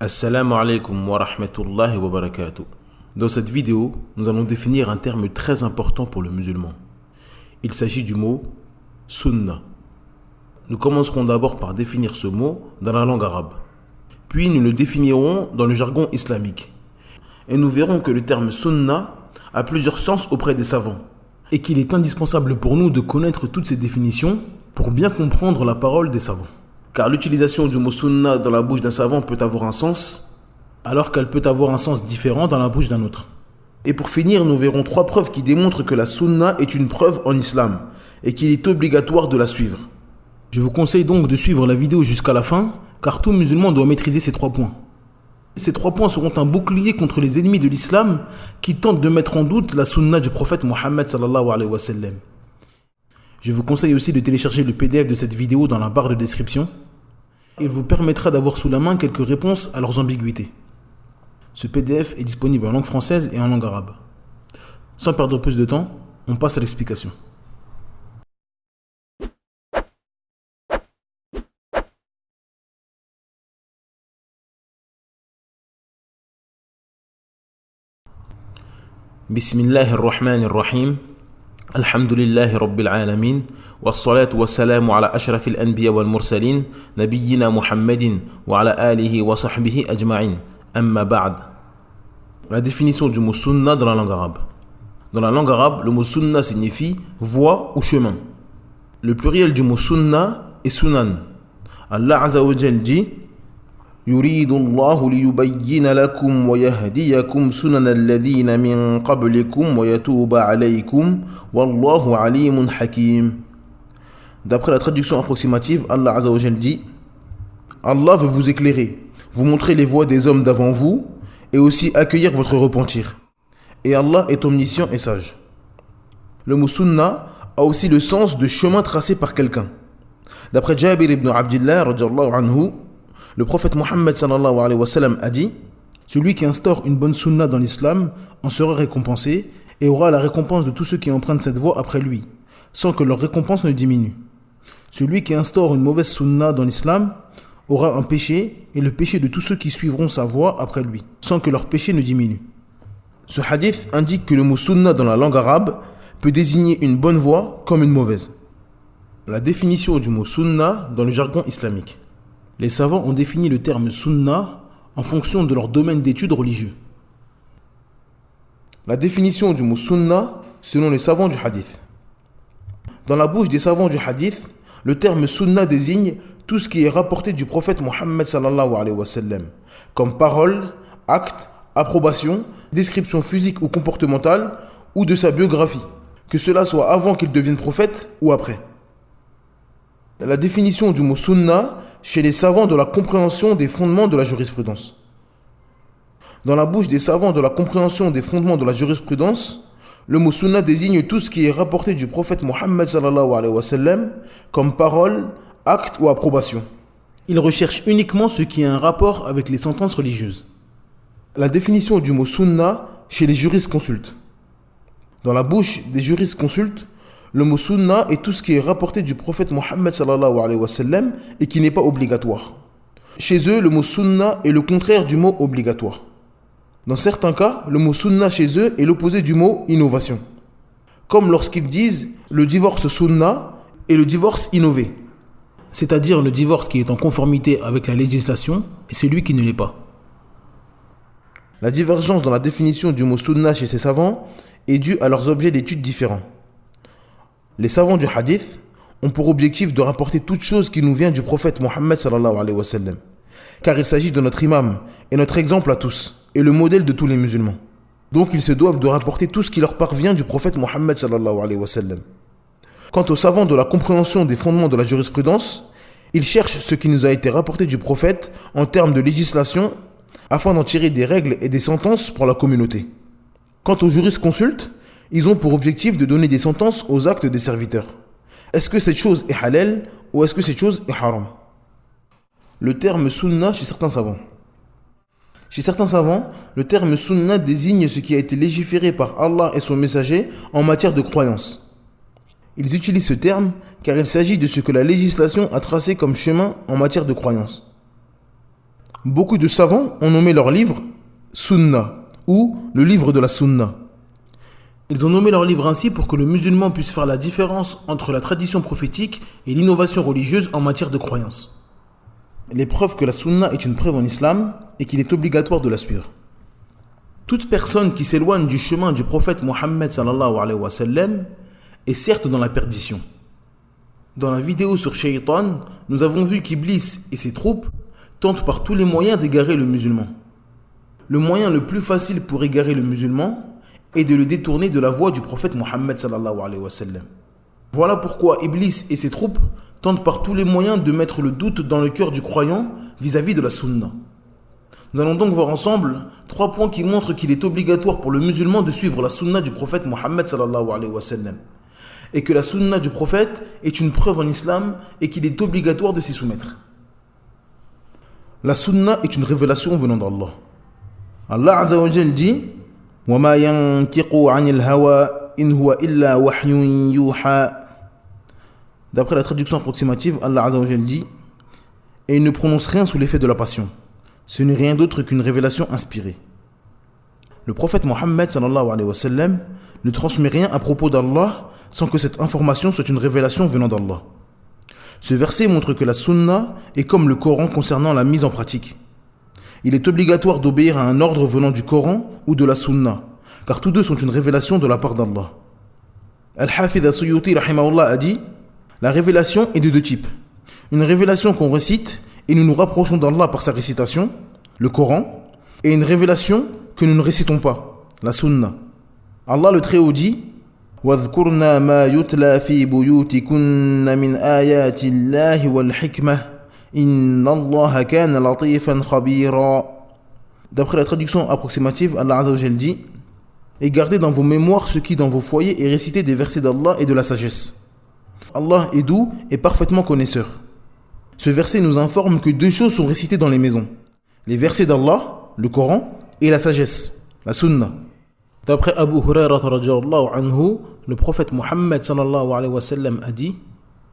Assalamu alaikum wa rahmatullahi wa barakatuh. Dans cette vidéo, nous allons définir un terme très important pour le musulman. Il s'agit du mot sunna. Nous commencerons d'abord par définir ce mot dans la langue arabe. Puis nous le définirons dans le jargon islamique. Et nous verrons que le terme sunna a plusieurs sens auprès des savants. Et qu'il est indispensable pour nous de connaître toutes ces définitions pour bien comprendre la parole des savants. Car l'utilisation du mot sunna dans la bouche d'un savant peut avoir un sens, alors qu'elle peut avoir un sens différent dans la bouche d'un autre. Et pour finir, nous verrons 3 preuves qui démontrent que la sunna est une preuve en islam et qu'il est obligatoire de la suivre. Je vous conseille donc de suivre la vidéo jusqu'à la fin, car tout musulman doit maîtriser ces 3 points. Ces 3 points seront un bouclier contre les ennemis de l'islam qui tentent de mettre en doute la sunna du prophète Mohammed sallallahu alayhi wa sallam. Je vous conseille aussi de télécharger le PDF de cette vidéo dans la barre de description. Il vous permettra d'avoir sous la main quelques réponses à leurs ambiguïtés. Ce PDF est disponible en langue française et en langue arabe. Sans perdre plus de temps, on passe à l'explication. Bismillahirrahmanirrahim. Alhamdulillahi Rabbil Alamin. Wassalatu wassalamu ala ashrafil anbiya wal mursalin. Nabiyyina Muhammadin wa ala alihi wa sahbihi ajma'in. Amma ba'd. La définition du mot sunna dans la langue arabe. Dans la langue arabe, le mot sunna signifie voie ou chemin. Le pluriel du mot sunna est sunan. Allah Azza wa Jal dit يريد الله ليبين لكم ويهديكم سنن الذين من قبلكم ويتوب عليكم والله عليم حكيم. D'après la traduction approximative, Allah Azza wa Jal dit Allah veut vous éclairer, vous montrer les voies des hommes d'avant vous et aussi accueillir votre repentir. Et Allah est omniscient et sage. Le mot sunna a aussi le sens de chemin tracé par quelqu'un. D'après Jabir ibn Abdillah radiyallahu anhu, le prophète Mohammed sallallahu alayhi wa sallam a dit celui qui instaure une bonne sunna dans l'islam en sera récompensé et aura la récompense de tous ceux qui empruntent cette voie après lui, sans que leur récompense ne diminue. Celui qui instaure une mauvaise sunna dans l'islam aura un péché et le péché de tous ceux qui suivront sa voie après lui, sans que leur péché ne diminue. Ce hadith indique que le mot sunna dans la langue arabe peut désigner une bonne voie comme une mauvaise. La définition du mot sunna dans le jargon islamique. Les savants ont défini le terme sunna en fonction de leur domaine d'études religieux. La définition du mot sunna selon les savants du hadith. Dans la bouche des savants du hadith, le terme sunna désigne tout ce qui est rapporté du prophète Mohammed sallallahu alayhi wa sallam, comme parole, acte, approbation, description physique ou comportementale, ou de sa biographie, que cela soit avant qu'il devienne prophète ou après. La définition du mot sunna chez les savants de la compréhension des fondements de la jurisprudence. Dans la bouche des savants de la compréhension des fondements de la jurisprudence, le mot sunna désigne tout ce qui est rapporté du prophète Mohammed sallallahu alayhi wa sallam comme parole, acte ou approbation. Il recherche uniquement ce qui a un rapport avec les sentences religieuses. La définition du mot sunna chez les jurisconsultes. Dans la bouche des jurisconsultes, le mot sunna est tout ce qui est rapporté du prophète Mohammed sallallahu alayhi wa sallam et qui n'est pas obligatoire. Chez eux, le mot sunna est le contraire du mot obligatoire. Dans certains cas, le mot sunna chez eux est l'opposé du mot innovation. Comme lorsqu'ils disent le divorce sunna et le divorce innové. C'est-à-dire le divorce qui est en conformité avec la législation et celui qui ne l'est pas. La divergence dans la définition du mot sunna chez ces savants est due à leurs objets d'études différents. Les savants du hadith ont pour objectif de rapporter toute chose qui nous vient du prophète Mohammed sallallahu alayhi wa sallam, car il s'agit de notre imam et notre exemple à tous, et le modèle de tous les musulmans. Donc ils se doivent de rapporter tout ce qui leur parvient du prophète Mohammed sallallahu alayhi wa sallam. Quant aux savants de la compréhension des fondements de la jurisprudence, ils cherchent ce qui nous a été rapporté du prophète en termes de législation, afin d'en tirer des règles et des sentences pour la communauté. Quant aux jurisconsultes, ils ont pour objectif de donner des sentences aux actes des serviteurs. Est-ce que cette chose est halal ou est-ce que cette chose est haram? Le terme sunna chez certains savants. Chez certains savants, le terme sunna désigne ce qui a été légiféré par Allah et son messager en matière de croyance. Ils utilisent ce terme car il s'agit de ce que la législation a tracé comme chemin en matière de croyance. Beaucoup de savants ont nommé leur livre Sunna ou le livre de la Sunna. Ils ont nommé leur livre ainsi pour que le musulman puisse faire la différence entre la tradition prophétique et l'innovation religieuse en matière de croyance. Les preuves que la Sunna est une preuve en islam et qu'il est obligatoire de la suivre. Toute personne qui s'éloigne du chemin du prophète Mohammed sallallahu alayhi wa sallam est certes dans la perdition. Dans la vidéo sur Shaitan, nous avons vu qu'Iblis et ses troupes tentent par tous les moyens d'égarer le musulman. Le moyen le plus facile pour égarer le musulman est de le détourner de la voie du prophète Mohammed sallallahu alayhi wa sallam. Voilà pourquoi Iblis et ses troupes tentent par tous les moyens de mettre le doute dans le cœur du croyant vis-à-vis de la Sunna. Nous allons donc voir ensemble 3 points qui montrent qu'il est obligatoire pour le musulman de suivre la Sunna du prophète Mohammed sallallahu alayhi wa sallam, et que la Sunna du prophète est une preuve en islam et qu'il est obligatoire de s'y soumettre. La Sunna est une révélation venant d'Allah. Allah Azza wa Jal dit وَمَا يَنْتِقُ عَنِ الْهَوَى إِنْ هُوَ إِلَّا وَحْيٌ يُوحَى. D'après la traduction approximative, Allah Azza wa Jal dit et il ne prononce rien sous l'effet de la passion. Ce n'est rien d'autre qu'une révélation inspirée. Le prophète Mohammed sallallahu alayhi wa sallam ne transmet rien à propos d'Allah sans que cette information soit une révélation venant d'Allah. Ce verset montre que la Sunna est comme le Coran concernant la mise en pratique. Il est obligatoire d'obéir à un ordre venant du Coran ou de la Sunna, car tous deux sont une révélation de la part d'Allah. Al-Hafidh as-Suyuti rahimahullah a dit « La révélation est de 2 types. Une révélation qu'on récite et nous nous rapprochons d'Allah par sa récitation, le Coran, et une révélation que nous ne récitons pas, la Sunna. Allah le Très-Haut dit « وَاذْكُرْنَا مَا يُتْلَى فِي بُيُوتِكُنَّ مِنْ آيَاتِ اللَّهِ وَالْحِكْمَةِ Inna Allah kana latifan khabira. D'après la traduction approximative, Allah Azza wa Jal dit et gardez dans vos mémoires ce qui dans vos foyers est récité des versets d'Allah et de la sagesse. Allah est doux et parfaitement connaisseur. Ce verset nous informe que 2 choses sont récitées dans les maisons. Les versets d'Allah, le Coran, et la sagesse, la Sunna. D'après Abu Hurairah radhiyallahu anhu, le prophète Mohammed sallallahu alayhi wa sallam a dit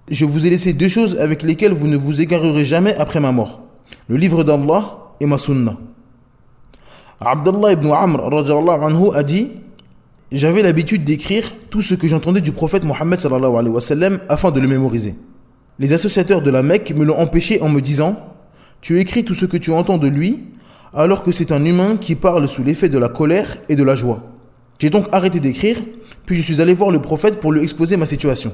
je vous ai laissé 2 choses avec lesquelles vous ne vous égarerez jamais après ma mort. Le livre d'Allah et ma Sunna. Abdullah ibn Amr radhiyallahu anhu a dit j'avais l'habitude d'écrire tout ce que j'entendais du prophète Mohammed sallallahu alayhi wa sallam afin de le mémoriser. Les associateurs de la Mecque me l'ont empêché en me disant tu écris tout ce que tu entends de lui alors que c'est un humain qui parle sous l'effet de la colère et de la joie. J'ai donc arrêté d'écrire puis je suis allé voir le prophète pour lui exposer ma situation.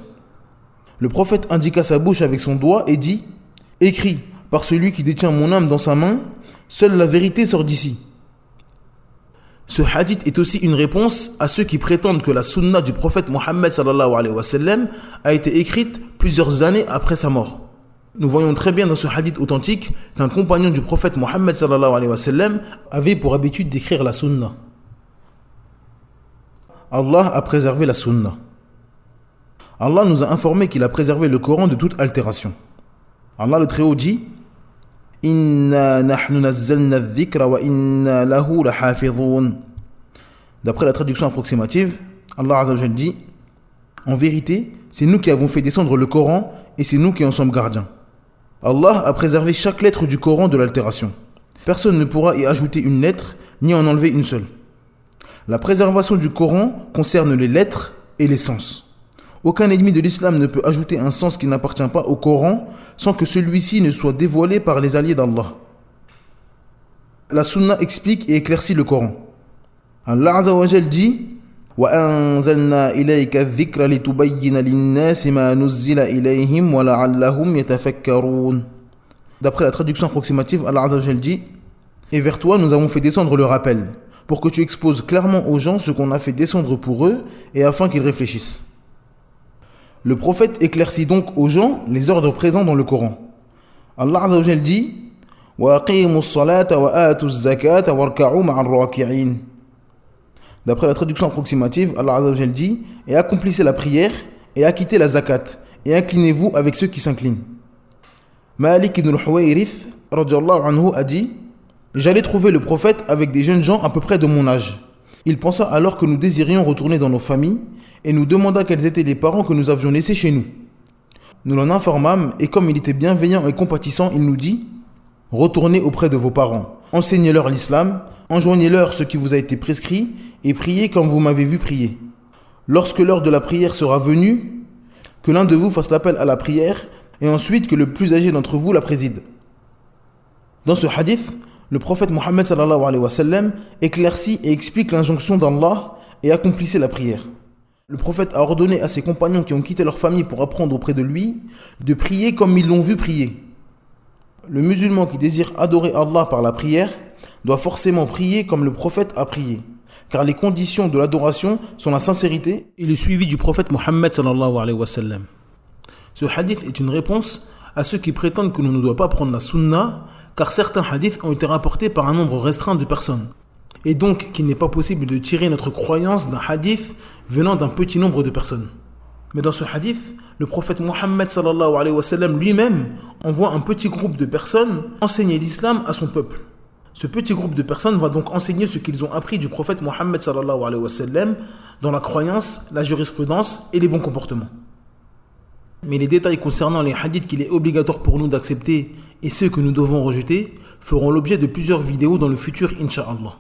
Le prophète indiqua sa bouche avec son doigt et dit « Écris, par celui qui détient mon âme dans sa main, seule la vérité sort d'ici. » Ce hadith est aussi une réponse à ceux qui prétendent que la sunna du prophète Mohammed sallallahu alayhi wa sallam a été écrite plusieurs années après sa mort. Nous voyons très bien dans ce hadith authentique qu'un compagnon du prophète Mohammed sallallahu alayhi wa sallam avait pour habitude d'écrire la sunna. Allah a préservé la sunna. Allah nous a informé qu'il a préservé le Coran de toute altération. Allah le Très-Haut dit Inna nahnu nazzalna adh-dhikra wa inna lahu lahafidhun. D'après la traduction approximative, Allah Azza wa Jalla dit en vérité, c'est nous qui avons fait descendre le Coran et c'est nous qui en sommes gardiens. Allah a préservé chaque lettre du Coran de l'altération. Personne ne pourra y ajouter une lettre ni en enlever une seule. La préservation du Coran concerne les lettres et les sens. Aucun ennemi de l'islam ne peut ajouter un sens qui n'appartient pas au Coran sans que celui-ci ne soit dévoilé par les alliés d'Allah. La Sunna explique et éclaircit le Coran. Allah Azza wa Jal dit وَأَنزَلْنَا إِلَيْكَ الذِّكْرَ لِتُبَيِّنَ لِلنَّاسِ مَا نُزِّلَ إِلَيْهِمْ وَلَعَلَّهُمْ يَتَفَكَّرُونَ. D'après la traduction approximative, Allah Azza wa Jal dit et vers toi nous avons fait descendre le rappel pour que tu exposes clairement aux gens ce qu'on a fait descendre pour eux et afin qu'ils réfléchissent. Le prophète éclaircit donc aux gens les ordres présents dans le Coran. Allah Azza wa Jal dit وَأَقِيمُوا الصَّلَاةَ وَآتُوا الزَّكَاةَ وَارْكَعُوا مَعَ الرَّاكِعِينَ. D'après la traduction approximative, Allah Azza wa Jal dit et accomplissez la prière et acquittez la zakat et inclinez-vous avec ceux qui s'inclinent. Malik ibn al-Huwayrith radhiyallahu anhu a dit j'allais trouver le prophète avec des jeunes gens à peu près de mon âge. Il pensa alors que nous désirions retourner dans nos familles et nous demanda quels étaient les parents que nous avions laissés chez nous. Nous l'en informâmes et comme il était bienveillant et compatissant, il nous dit Retournez auprès de vos parents, enseignez-leur l'islam, enjoignez-leur ce qui vous a été prescrit et priez comme vous m'avez vu prier. Lorsque l'heure de la prière sera venue, que l'un de vous fasse l'appel à la prière et ensuite que le plus âgé d'entre vous la préside. Dans ce hadith, le prophète Mohammed sallallahu alayhi wa sallam éclaircit et explique l'injonction d'Allah et accomplissait la prière. Le prophète a ordonné à ses compagnons qui ont quitté leur famille pour apprendre auprès de lui de prier comme ils l'ont vu prier. Le musulman qui désire adorer Allah par la prière doit forcément prier comme le prophète a prié, car les conditions de l'adoration sont la sincérité et le suivi du prophète Mohammed sallallahu alayhi wa sallam. Ce hadith est une réponse à ceux qui prétendent que l'on ne doit pas prendre la sunna, car certains hadiths ont été rapportés par un nombre restreint de personnes, et donc qu'il n'est pas possible de tirer notre croyance d'un hadith venant d'un petit nombre de personnes. Mais dans ce hadith, le prophète Mohammed sallallahu alayhi wa sallam lui-même envoie un petit groupe de personnes enseigner l'islam à son peuple. Ce petit groupe de personnes va donc enseigner ce qu'ils ont appris du prophète Mohammed sallallahu alayhi wa sallam dans la croyance, la jurisprudence et les bons comportements. Mais les détails concernant les hadiths qu'il est obligatoire pour nous d'accepter et ceux que nous devons rejeter feront l'objet de plusieurs vidéos dans le futur, Inch'Allah.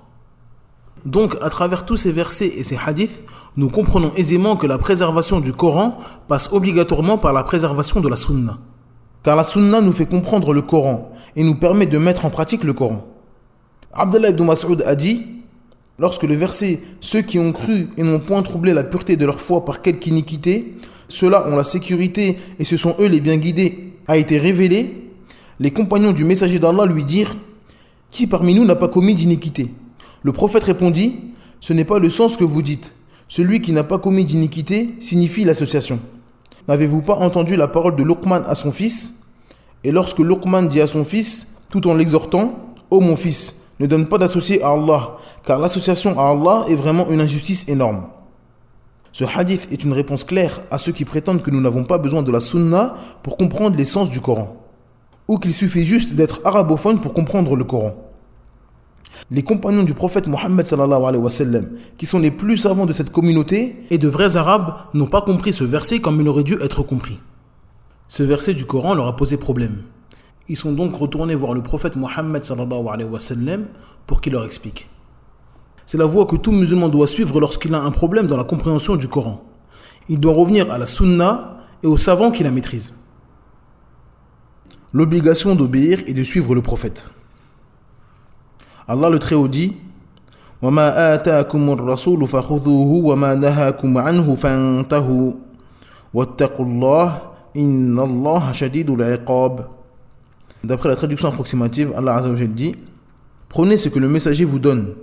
Donc, à travers tous ces versets et ces hadiths, nous comprenons aisément que la préservation du Coran passe obligatoirement par la préservation de la Sunna. Car la Sunna nous fait comprendre le Coran et nous permet de mettre en pratique le Coran. Abdallah ibn Mas'ud a dit, lorsque le verset « Ceux qui ont cru et n'ont point troublé la pureté de leur foi par quelque iniquité, ceux-là ont la sécurité et ce sont eux les bien guidés » a été révélé, les compagnons du messager d'Allah lui dirent « Qui parmi nous n'a pas commis d'iniquité ?» Le prophète répondit « Ce n'est pas le sens que vous dites. Celui qui n'a pas commis d'iniquité signifie l'association. N'avez-vous pas entendu la parole de Luqman à son fils ? Et lorsque Luqman dit à son fils, tout en l'exhortant, « Ô mon fils, ne donne pas d'associé à Allah, car l'association à Allah est vraiment une injustice énorme. » Ce hadith est une réponse claire à ceux qui prétendent que nous n'avons pas besoin de la sunna pour comprendre l'essence du Coran, ou qu'il suffit juste d'être arabophone pour comprendre le Coran. Les compagnons du prophète Mohammed sallallahu alayhi wa sallam, qui sont les plus savants de cette communauté et de vrais arabes, n'ont pas compris ce verset comme il aurait dû être compris. Ce verset du Coran leur a posé problème. Ils sont donc retournés voir le prophète Mohammed sallallahu alayhi wa sallam pour qu'il leur explique. C'est la voie que tout musulman doit suivre lorsqu'il a un problème dans la compréhension du Coran. Il doit revenir à la sunna et aux savants qui la maîtrisent. L'obligation d'obéir et de suivre le prophète. Allah le Très-Haut dit « وَمَا آتَاكُمُ الرَّسُولُ فَخُذُوهُ وَمَا نَهَاكُمْ عَنْهُ فَانْتَهُوا وَاتَّقُوا اللَّهَ إِنَّ اللَّهَ شَدِيدُ الْعِقَابِ » D'après la traduction approximative, Allah Azza wa Jalla dit « Prenez ce que le messager vous donne,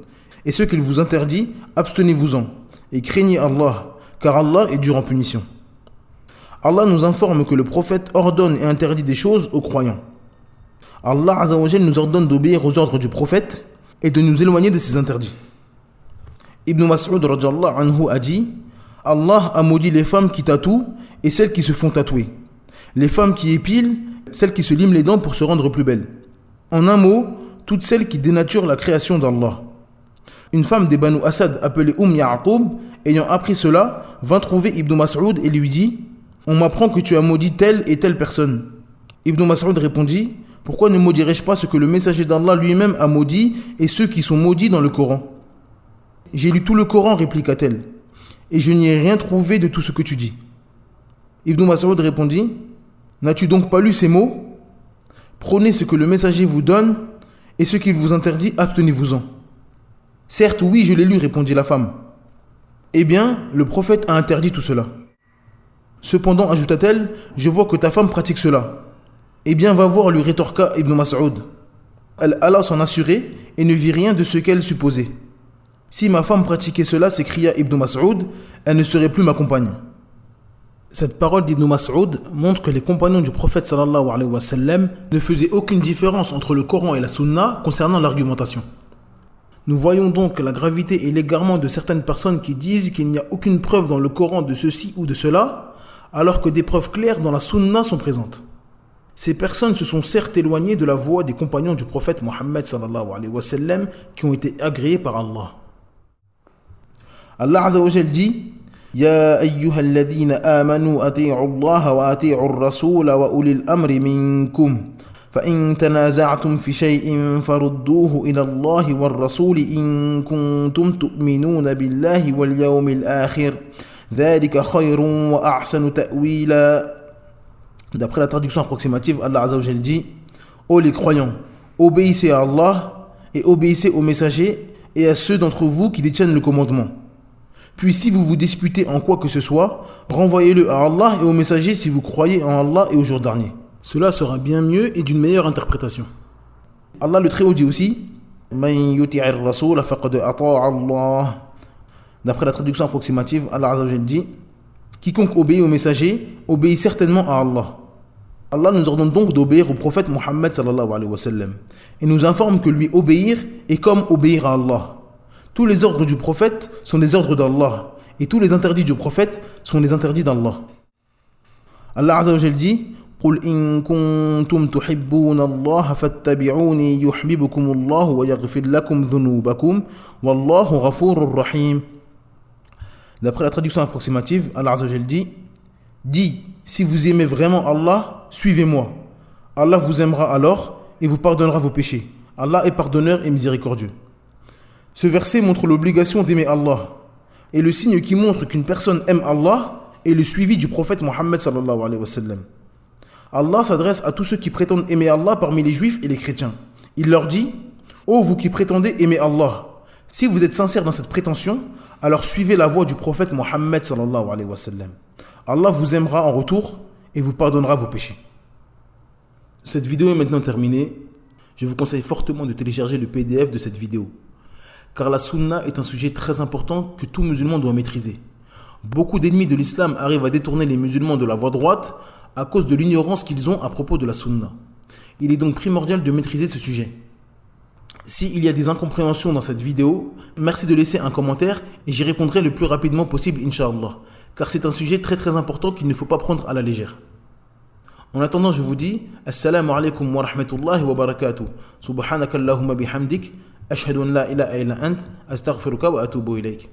et ce qu'il vous interdit, abstenez-vous-en, et craignez Allah, car Allah est dur en punition. » Allah nous informe que le prophète ordonne et interdit des choses aux croyants. Allah Azza wa Jalla nous ordonne d'obéir aux ordres du prophète et de nous éloigner de ses interdits. Ibn Mas'ud radiyallahu anhu a dit « Allah a maudit les femmes qui tatouent et celles qui se font tatouer, les femmes qui épilent, celles qui se liment les dents pour se rendre plus belles. En un mot, toutes celles qui dénaturent la création d'Allah. » Une femme des Banu Asad appelée Ya'qub, ayant appris cela, vint trouver Ibn Mas'ud et lui dit « On m'apprend que tu as maudit telle et telle personne. » Ibn Mas'ud répondit « Pourquoi ne maudirais-je pas ce que le messager d'Allah lui-même a maudit et ceux qui sont maudits dans le Coran ?»« J'ai lu tout le Coran, répliqua-t-elle, et je n'y ai rien trouvé de tout ce que tu dis. » Ibn Mas'ud répondit « N'as-tu donc pas lu ces mots ? Prenez ce que le messager vous donne et ce qu'il vous interdit, abstenez-vous-en. » Certes, oui, je l'ai lu, répondit la femme. Eh bien, le prophète a interdit tout cela. Cependant, ajouta-t-elle, je vois que ta femme pratique cela. Eh bien, va voir, lui rétorqua Ibn Mas'ud. Elle alla s'en assurer et ne vit rien de ce qu'elle supposait. Si ma femme pratiquait cela, s'écria Ibn Mas'ud, elle ne serait plus ma compagne. Cette parole d'Ibn Mas'ud montre que les compagnons du prophète sallallahu alayhi wa sallam ne faisaient aucune différence entre le Coran et la Sunna concernant l'argumentation. Nous voyons donc la gravité et l'égarement de certaines personnes qui disent qu'il n'y a aucune preuve dans le Coran de ceci ou de cela, alors que des preuves claires dans la Sunna sont présentes. Ces personnes se sont certes éloignées de la voie des compagnons du prophète Mohammed sallallahu alayhi wa sallam qui ont été agréés par Allah. Allah Azza wa Jal dit « Ya ayyuhalladhina amanu ati'u Allah wa ati'u ar-rasul wa ulil amri minkum فإن تنازعتم في شيء فردوه إلى الله والرسول إن كنتم تؤمنون بالله واليوم الآخر ذلك خير وأحسن تأويلا. D'après la traduction approximative, Allah Azza wa Jalla dit: Ô les croyants, obéissez à Allah et obéissez aux messagers et à ceux d'entre vous qui détiennent le commandement. Puis si vous vous disputez en quoi que ce soit, renvoyez-le à Allah et aux messagers si vous croyez en Allah et au jour dernier. Cela sera bien mieux et d'une meilleure interprétation. Allah le Très-Haut dit aussi: Man yuti'ir rasoul faqad ata'a Allah. D'après la traduction approximative, Allah Azza wa Jalla dit: Quiconque obéit aux messagers obéit certainement à Allah. Allah nous ordonne donc d'obéir au prophète Mohammed sallallahu alayhi wa sallam et nous informe que lui obéir est comme obéir à Allah. Tous les ordres du prophète sont des ordres d'Allah et tous les interdits du prophète sont les interdits d'Allah. Allah Azza wa Jalla dit: قل إن كنتم تحبون الله فاتبعوني يحببكم الله ويغفر لكم ذنوبكم والله غفور رحيم. D'après la traduction approximative, Allah Azza wa Jalla dit: Dis, si vous aimez vraiment Allah, suivez-moi. Allah vous aimera alors et vous pardonnera vos péchés. Allah est pardonneur et miséricordieux. Ce verset montre l'obligation d'aimer Allah. Et le signe qui montre qu'une personne aime Allah est le suivi du prophète Mohammed sallallahu alayhi wa sallam. Allah s'adresse à tous ceux qui prétendent aimer Allah parmi les juifs et les chrétiens. Il leur dit: Ô vous qui prétendez aimer Allah, si vous êtes sincères dans cette prétention, alors suivez la voie du prophète Mohammed sallallahu alayhi wa sallam. Allah vous aimera en retour et vous pardonnera vos péchés. Cette vidéo est maintenant terminée. Je vous conseille fortement de télécharger le PDF de cette vidéo. Car la sunna est un sujet très important que tout musulman doit maîtriser. Beaucoup d'ennemis de l'islam arrivent à détourner les musulmans de la voie droite à cause de l'ignorance qu'ils ont à propos de la sunna. Il est donc primordial de maîtriser ce sujet. S'il y a des incompréhensions dans cette vidéo, merci de laisser un commentaire et j'y répondrai le plus rapidement possible, Inch'Allah. Car c'est un sujet très très important qu'il ne faut pas prendre à la légère. En attendant, je vous dis Assalamu alaikum wa rahmatullahi wa barakatuh. Subhanakallahumma bihamdik. Ashhadu an la ilaha illa ant. Astaghfiruka wa atubu ilayk.